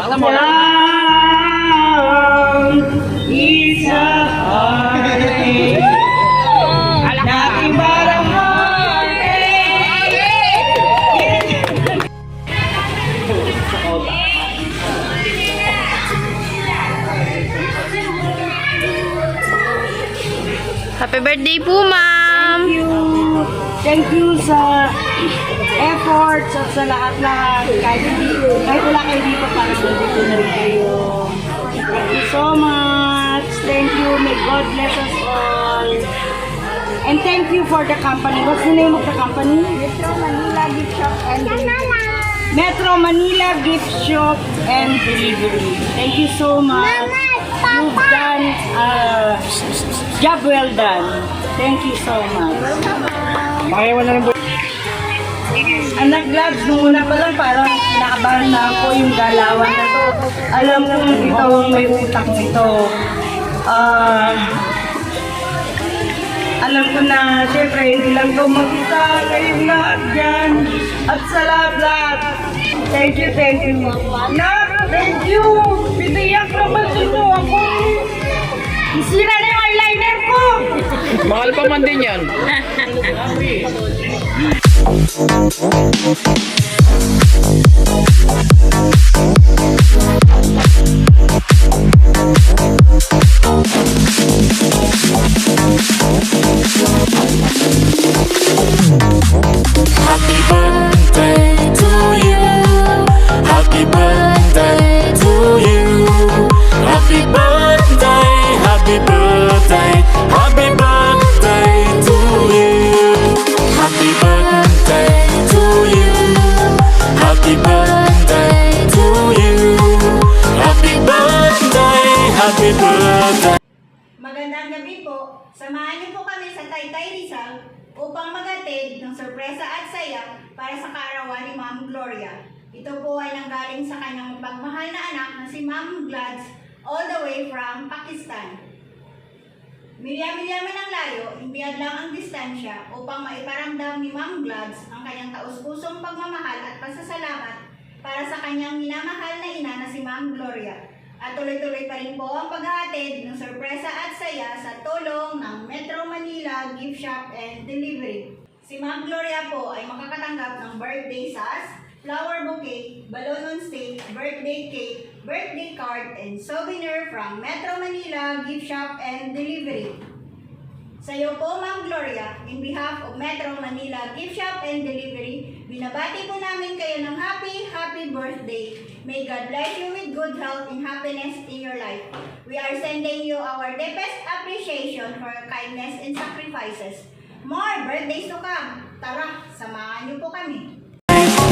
Paksa mo lang. Isa ay nating barangay. Happy birthday po, ma'am! Thank you sa efforts at sa lahat-lahat. Kahit wala kayo dito, parang nandito na rin kayo. Thank you so much. Thank you. May God bless us all. And thank you for the company. What's the name of the company? Metro Manila Gift Shop and Delivery. Metro Manila Gift Shop and Delivery. Thank you so much. You've done job well done. Thank you so much. Anak Glabs, nung una pa lang parang nakabahan na ako yung galawan na to. Alam ko ikaw ang may utak nito. Alam ko na, syempre, hindi lang ito mag-isa. Kayong lahat dyan. At sa lahat. Thank you, thank you. Nak, thank you. Bitiyak naman ito ako. Isira na yung eyeliner ko. Mahal pa man din yan. Happy birthday to you. Happy birthday to you. Happy birthday, happy birthday, happy birthday to you. Happy birthday to you. Happy birthday to you. Happy birthday, happy birthday. Magandang gabi po. Samahan niyo po kami sa Taytay Rizal upang magatid ng sorpresa at saya para sa kaarawan ni Ma'am Gloria. Ito po ay nanggaling sa kanyang pagmahal na anak na si Ma'am Glads all the way from Pakistan. Milya-milya man ang layo, imbiyad lang ang distansya upang maiparamdam ni Ma'am Glads ang kanyang taus-pusong pagmamahal at pasasalamat para sa kanyang minamahal na ina na si Ma'am Gloria. At tuloy-tuloy pa rin po ang paghahatid ng sorpresa at saya sa tulong ng Metro Manila Gift Shop and Delivery. Si Ma'am Gloria po ay makakatanggap ng birthday sas, flower bouquet, balloon on stage, birthday cake, birthday card, and souvenir from Metro Manila Gift Shop and Delivery. Sa iyo po, Ma'am Gloria, in behalf of Metro Manila Gift Shop and Delivery, binabati po namin kayo ng happy birthday. May God bless you with good health and happiness in your life. We are sending you our deepest appreciation for your kindness and sacrifices. More birthdays to come. Tara, samahan niyo po kami.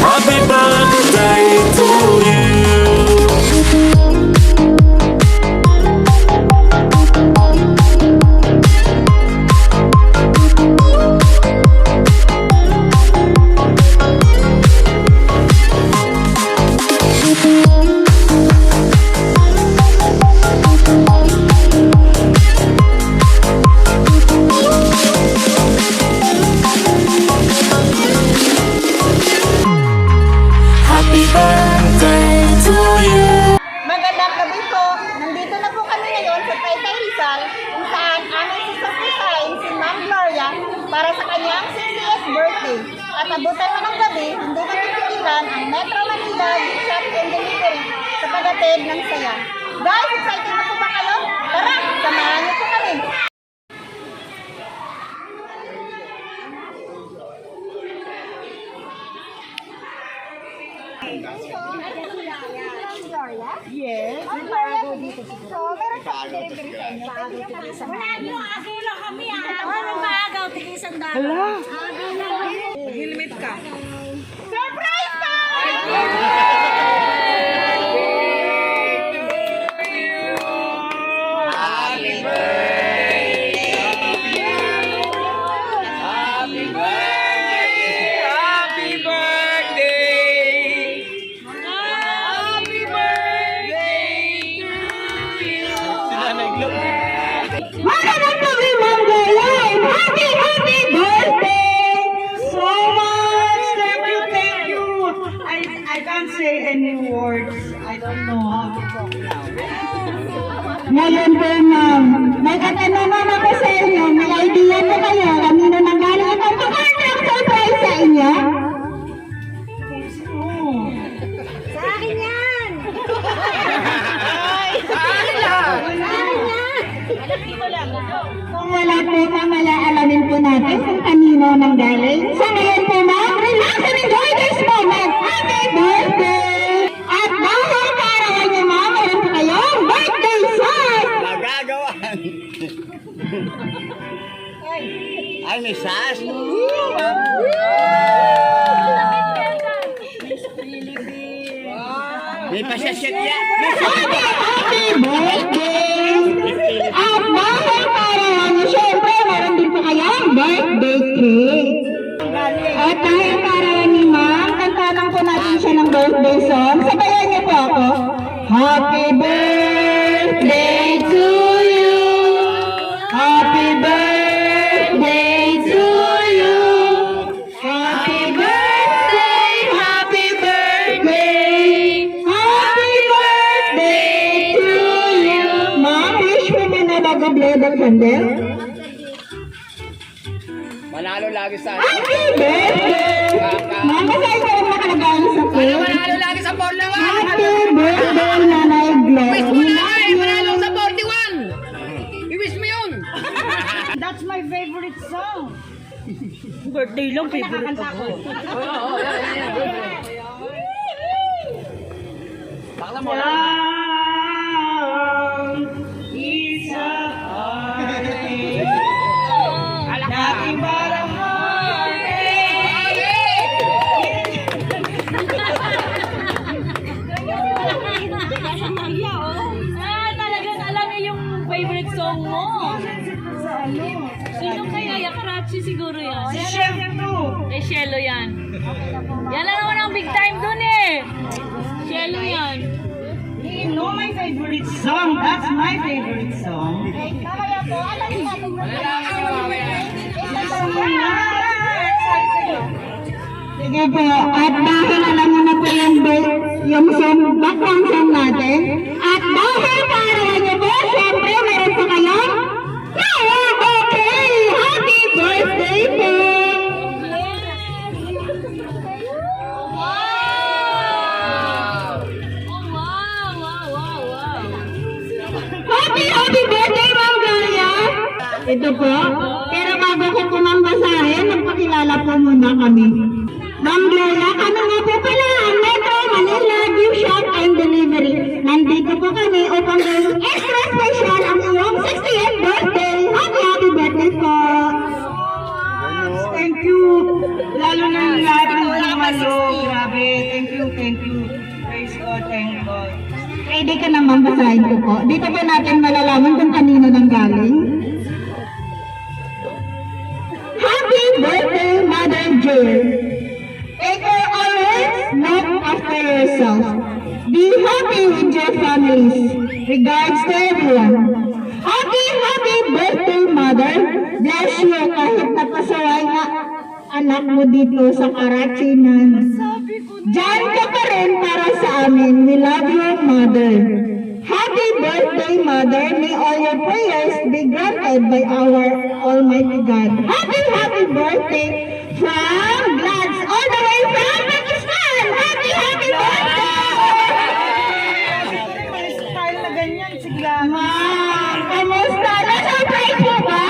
Happy birthday to you. Happy birthday to you. Magandang gabi po. Nandito na po kami ngayon sa Taytay Rizal kung saan aming susurprisahin si Ma'am Gloria para sa kanyang 60th birthday. At abutan man ng gabi, hindi na pipigilan ang Metro Manila Gift Shop and Delivery sa paghatid ng saya. Guys, excited na po ba kayo? Tara, samahan niyo po kami. Yes. So, meron pa delivery sa inyo. Pwede niyo kami samahan. Hala. Helmet ka. Surprise time! Magandang gabi, Ma'am Gloria, and happy birthday! So much! Thank you. I can't say Ngayon po, ma'am, may katanungan ako sa inyo. May idea na kayo. Kanino nang galing itong pagkakang surprise sa inyo? Sa akin yan! Kung wala po ma'am, alaalamin po natin kung kanino nang galing. Sa ngayon po, ma'am, relax and enjoy this moment. Happy birthday! At dahil kaarawan niyo, ma'am, meron po kayong birthday song! Nagagawan. Ay, may sas. May pasasyat yan. Happy birthday! At dahil kaarawan niyo, syempre, meron din po kayong birthday cake. At dahil kaarawan ni ma'am, kantanan po natin siya ng birthday song. Sabayan niyo po ako. Happy birthday to you. Happy birthday to you. Happy birthday, happy birthday. Happy birthday to you. Ma'am, wish mo na nag-blow the candle. Manalo lagi sa Happy birthday! Ma'am, kasi ito ang nakalagay sa cake. Manalo lagi sa 41. Happy birthday, Nanay Glo. Wish mo na ay, manalo sa 41. I-wish mo yun. That's my favorite song. Birthday lang, favorite ako. Bakla mo lang. Isa Dating parang Talagang alam niya yung favorite song mo. Sino kaya? Yakarachi siguro yan. si Chef 2. Eh, Shelo yan. Yan lang naman ang big time dun eh. Shelo yan. You know my favorite song. That's my favorite song. Sige po, at dahil alam mo na po yung song, background song natin, at dahil kaarawan niyo po, syempre, meron po kayong okay! Happy birthday po! Happy birthday, Ma'am Gloria! Ito po, pero bago ko po ma'am basahin, magpakilala po muna kami. Ma'am Gloria, kami nga po pala ang Metro Manila Gift Shop and Delivery. Nandito po kami upang gawing extra special ang iyong 60th birthday. Happy birthday po! Thank you. Lalo na yung lahat ng dumalo. Grabe. Thank you, thank you. Praise God, thank God. Ready ka naman basahin ko po. Dito po natin malalaman kung kanino nang galing. Happy birthday, Mother Jill. Take care always, look after yourself. Be happy with your families. Regards to everyone. Happy birthday, Mother. Bless you kahit napasaway nga anak mo dito sa Karachinan. Diyan ka pa rin para sa amin. We love you, Mother. Happy birthday, Mother. May all your prayers be granted by our Almighty God. Happy birthday from Glads all the way from Pakistan. Happy birthday! May style na ganyan, sigla. Ma'am, kamusta? Na-surprise mo ba?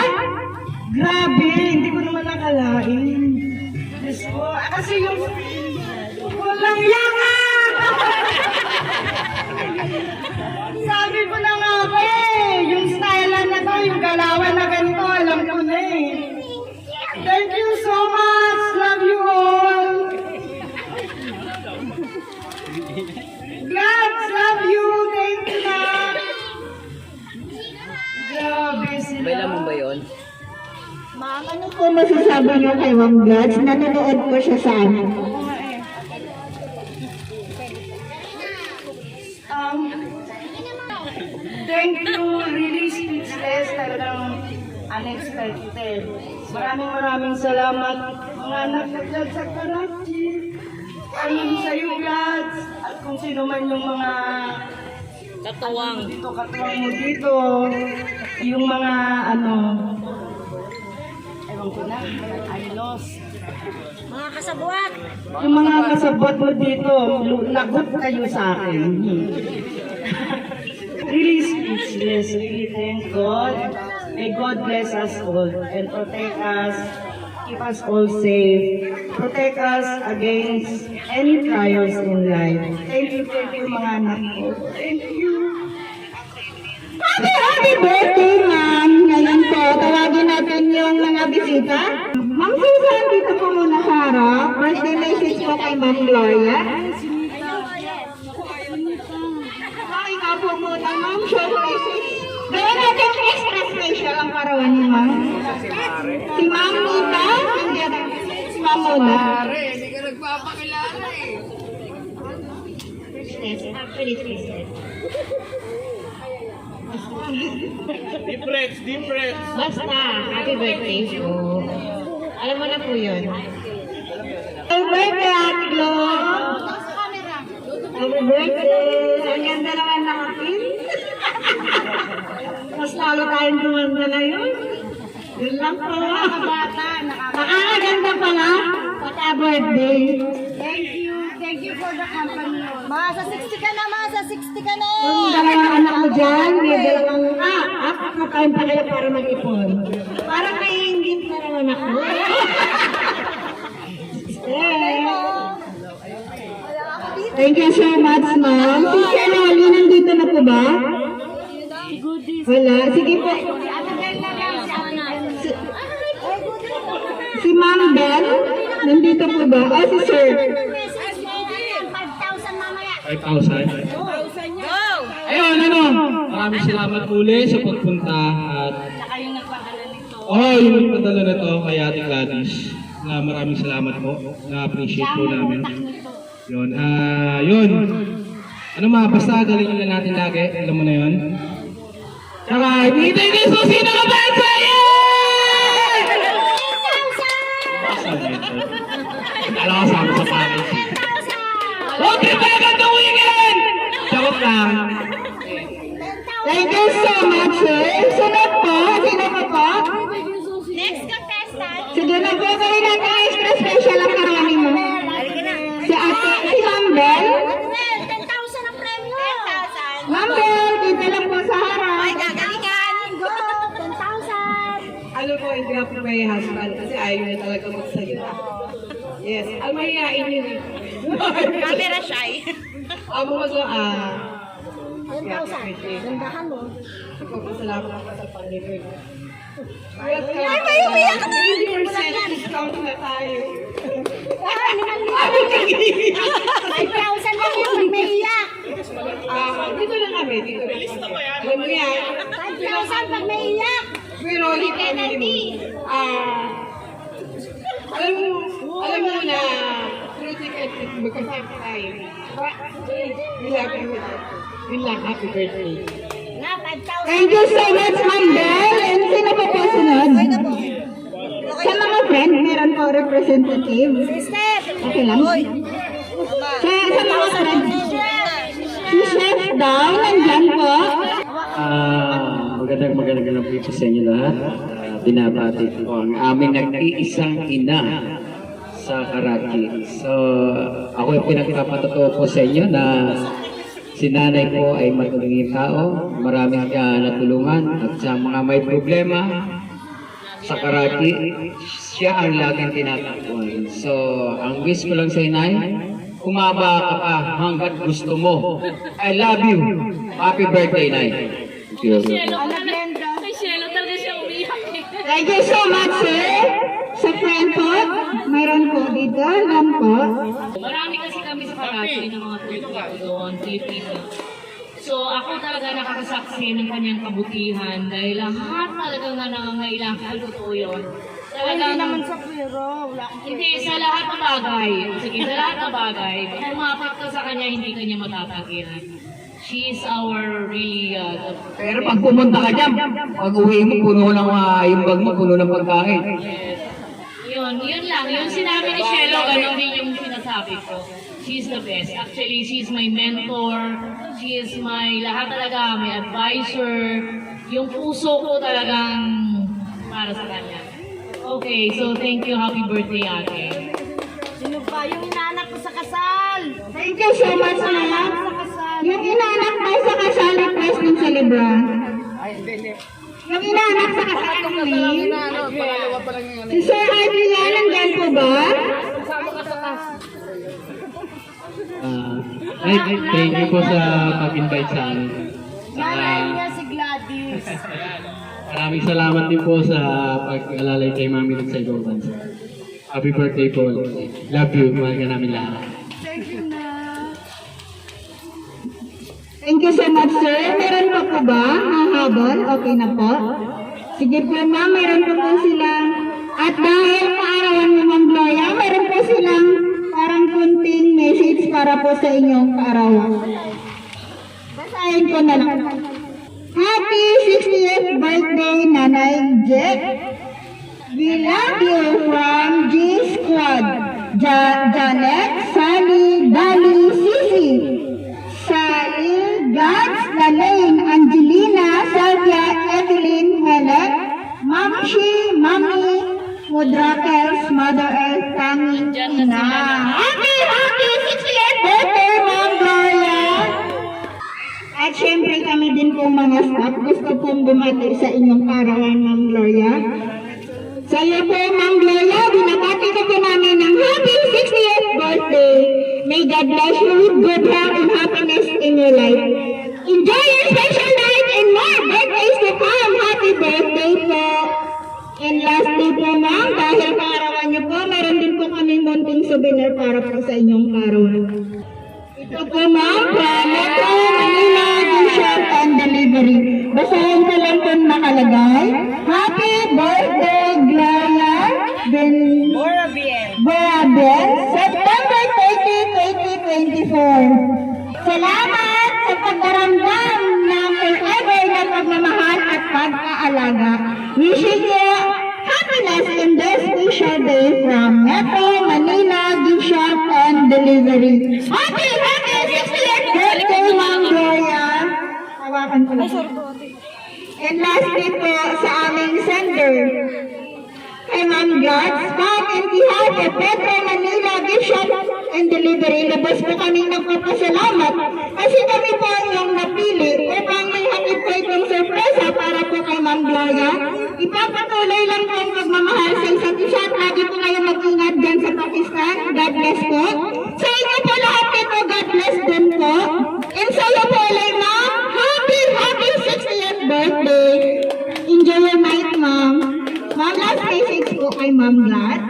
Grabe, hindi ko naman nakalain. Diyos ko, kasi yung... Walang yaka! Sabi ko na nga ba yung style na to, yung galawan na ganito, alam ko na eh. Thank you so much! Love you all! Glads, love you! Thank you na! Grabe sila. Bailan mo ba yun? Ma'am, ano po masasabi niyo kay Ma'am Glads? Nanonood po siya sa amin. Thank you, really speechless, talagang unexpected. Maraming salamat, mga anak na dyan sa Karachi. Ayun sa iyo, Glads. At kung sino man yung mga Katawang. Dito, katuwang mo dito. Yung mga ewan ko na, I lost. Mga kasabwat. Yung mga kasabot mo dito, lagot kayo sa akin. Really speechless. Really thank God. May God bless us all and protect us. Keep us all safe. Protect us against any trials in life. Thank you mga anak ko. Thank you. Happy birthday, ma'am! Ngayon po, tawagin natin yung mga bisita. Ma'am Susan, dito po muna sa harap. Birthday message po kay Ma'am Gloria. Ikaw po muna, ma'am. Short message. Gawin natin extra special ang karawan ni ma'am. Si Ma'am Nita. Si Ma'am Muna. Hindi ka nagpapakilala eh. Princess. Deep breath. Basta, happy birthday po. Alam mo na po yun. Happy birthday, Ate Glo! Happy birthday! Ang ganda naman ng akin. Mas lalo tayong tumanda na yun. Yun lang po. Nakakaganda pala. What a birthday. Thank you for the company. Mga sa 60 ka na, mga sa 60 ka na. Yung dalawang anak mo dyan, may dalawang, apat na taon pa kayo para mag-ipon. Para kayo hindi na naman ako. Thank you so much, ma'am. Si Shelly, nandito na po ba? Wala. Sige po. Si Ma'am Bell, nandito po ba? O si Sir? 5,000 mamaya. 5,000. Ayun, maraming salamat uli sa pagpunta at Saka yung nagpadala nito. yung nagpadala na to kay Ate Gladys na maraming salamat po. Na-appreciate po namin. Yun, yun. Basta galing na natin lagi. Alam mo na yun. Tsaka, ibigay ni Susi na kabansa! Alam ko sabi sa package. Huwag rin ba agad ng weekend! Charot lang. Thank you so much, sir. Sunod po. Sino po po? Next contestant. Sige na po. Gawin natin extra special ang karami mo. Si ate, si Ma'am Bell. 10,000 ang premyo. 10,000. Ma'am Bell, dito lang po sa harap. Ay, gagalingan. Go. 10,000. Alam ko, hindi ako may husband kasi ayaw niya talaga magsalita. Yes, mahihain yun. Camera shy. Ako mag-a... 10,000. Gandahan mo. Salamat ako sa Panginoon. Ay, may umiyak ka na. 20% discount na tayo. 5,000 lang yun. Pag may iyak. Dito lang kami, dito lang kami. Alam mo yan, 5,000 pag may iyak. pero hindi kami alam mo na through thick and thin, magkasama tayo. We love you. We love happy birthday. Na, 5,000. Thank you so much, Ma'am Bell. And sino po po sunod? Sa mga friend, meron po representative. Sister. Okay lang. Sa mga friend, si Chef daw, nandyan po. Magandang po sa inyo lahat. Binabati ko ang aming nag-iisang ina sa Karachi. So, ako yung pinagpapatotoo po sa inyo na si nanay po ay matulungin tao, maraming natulungan at sa mga may problema sa Karachi, siya ang laging tinatakbuhan. So, ang wish ko lang sa inay, kumaba ka pa hanggat gusto mo. I love you. Happy birthday, Nay. Thank you. Cielo talaga siya umiyak. Thank you so much, sir. Sa friend po, mayroon po dito. Alam po. Marami kasi kami sa Karachi ng mga tutuwa doon, Pilipino. So ako talaga nakakasaksi ng kanyang kabutihan dahil lahat talagang nangangailangan, totoo yun. Talagang naman sa hindi, sa lahat ng bagay. Sige, sa lahat ng bagay. Kung umapit ka sa kanya, hindi kanya matatakiran. She is our really, Pero pag pumunta ka dyan, pag uwi mo, puno ng yung bag mo, puno ng pagkain. yun lang. Yung sinabi ni Shelo, gano'n din yung sinasabi ko. she's the best. Actually, she's my mentor. She is my lahat talaga, my advisor. Yung puso ko talagang para sa kanya. Okay, so thank you. Happy birthday, ate. Sino pa? Yung inaanak ko sa kasal. Thank you so much, ma'am. Yung inaanak mo sa kasal, request ng celebrant. Yung inaanak sa kasal ni si Sir Adrian, nandyan po ba? Thank you po sa pag-invite sa amin. Nanay niya si Gladys. Maraming salamat din po sa pag-alalay kay Mami dun sa ibang bansa. Happy birthday po. Love you. Mahal ka namin lahat. Thank you na. Thank you so much, sir. Meron pa po ba? Hahabol? Okay na po. Sige po, ma'am. Meron pa po silang. At dahil kaarawan mo, Ma'am Gloria, meron po silang parang kunting message para po sa inyong kaarawan. Basahin ko na lang. Happy 60th birthday, Nanay Jet. We love you from G Squad. Janet, Sally, Dali, Sisi. Sally, Gats, Lalaine, Angelina, Sylvia, Evelyn, Helen, Mamshi, Mami, Mudrakels, Mother Earth, Tanging Ina. Happy 60th birthday, Ma'am Gloria! At syempre kami din po mga staff, gusto pong bumati sa inyong kaarawan, Ma'am Gloria. Sa iyo po, Ma'am Gloria, binabati ko po namin ng happy 60th birthday. May God bless you with good health and happiness in your life. Enjoy your special night and more birthdays to come. Happy birthday po. And lastly po, ma'am, dahil kaarawan niyo po, meron din po kaming munting souvenir para po sa inyong kaarawan. Ito po, ma'am, from Metro Manila Gift and Delivery. Basahin ko lang po nakalagay. Happy birthday, Gloria Borabiel, September 30, 2024. Salamat sa pagdaramdam ng forever na pagmamahal at pag-aalaga. Wishing you happiness in this special day from Metro Manila Gift Shop and Delivery. Happy 60th birthday, Ma'am Gloria! Hawakan ko lang. And lastly po sa aming sender, kay Ma'am Gats, Ma'am, in behalf of Metro Manila Gift Shop and Delivery, labas po kaming nagpapasalamat kasi kami po yung napili upang may hatid po itong sorpresa para po kay Ma'am Gloria. Ipapatuloy lang po ang pagmamahal sa isa't isa at lagi po kayo mag-ingat dyan sa Pakistan. God bless po. Sa inyo po lahat po, God bless din po. And sa iyo po ulit, Ma'am, happy 60th birthday. Enjoy your night, Ma'am. Ma'am, last message po kay Ma'am Glad.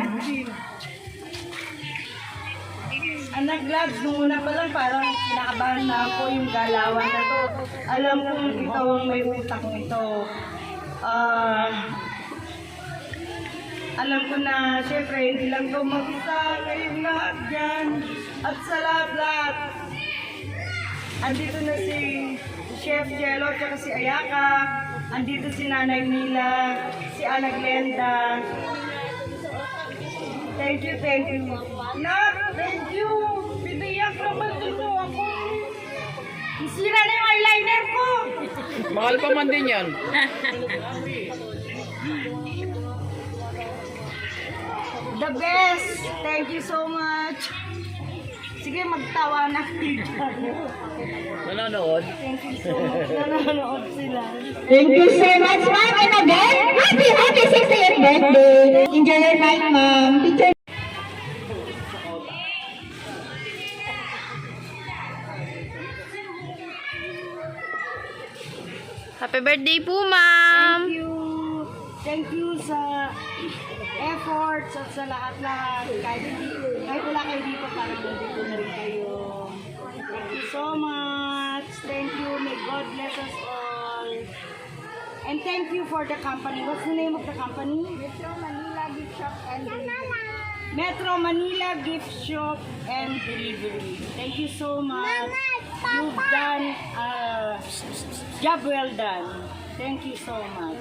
Anak Glad, nung una pa lang parang kinakabahan na ako yung galawan na to. Alam kong ikaw ang may utak nito. Alam ko na, syempre, hindi lang ito mag-isa. Kayong lahat dyan. At sa lahat-lahat. Andito na si Chef Jello at si Ayaka. Andito si Nanay Mila, si Ana Glenda. Thank you, thank you. Nak, thank you. Biniyak naman dito ako. Isira na yung eyeliner ko. Mahal pa man din yan. The best. Thank you so much. Sige, magtawa na. Nanonood? Thank you so much. Nanonood sila. Thank you so much, Ma'am. And again, happy 60th birthday. Enjoy your night, Ma'am. Teacher. Happy birthday po, ma'am! Thank you sa efforts at sa lahat-lahat. Kahit wala kayo dito, parang nandito na rin kayo. Thank you so much. Thank you. May God bless us all. And thank you for the company. What's the name of the company? Metro Manila Gift Shop and Delivery. Metro Manila Gift Shop and Delivery. Thank you so much. You've done job well done. Thank you so much.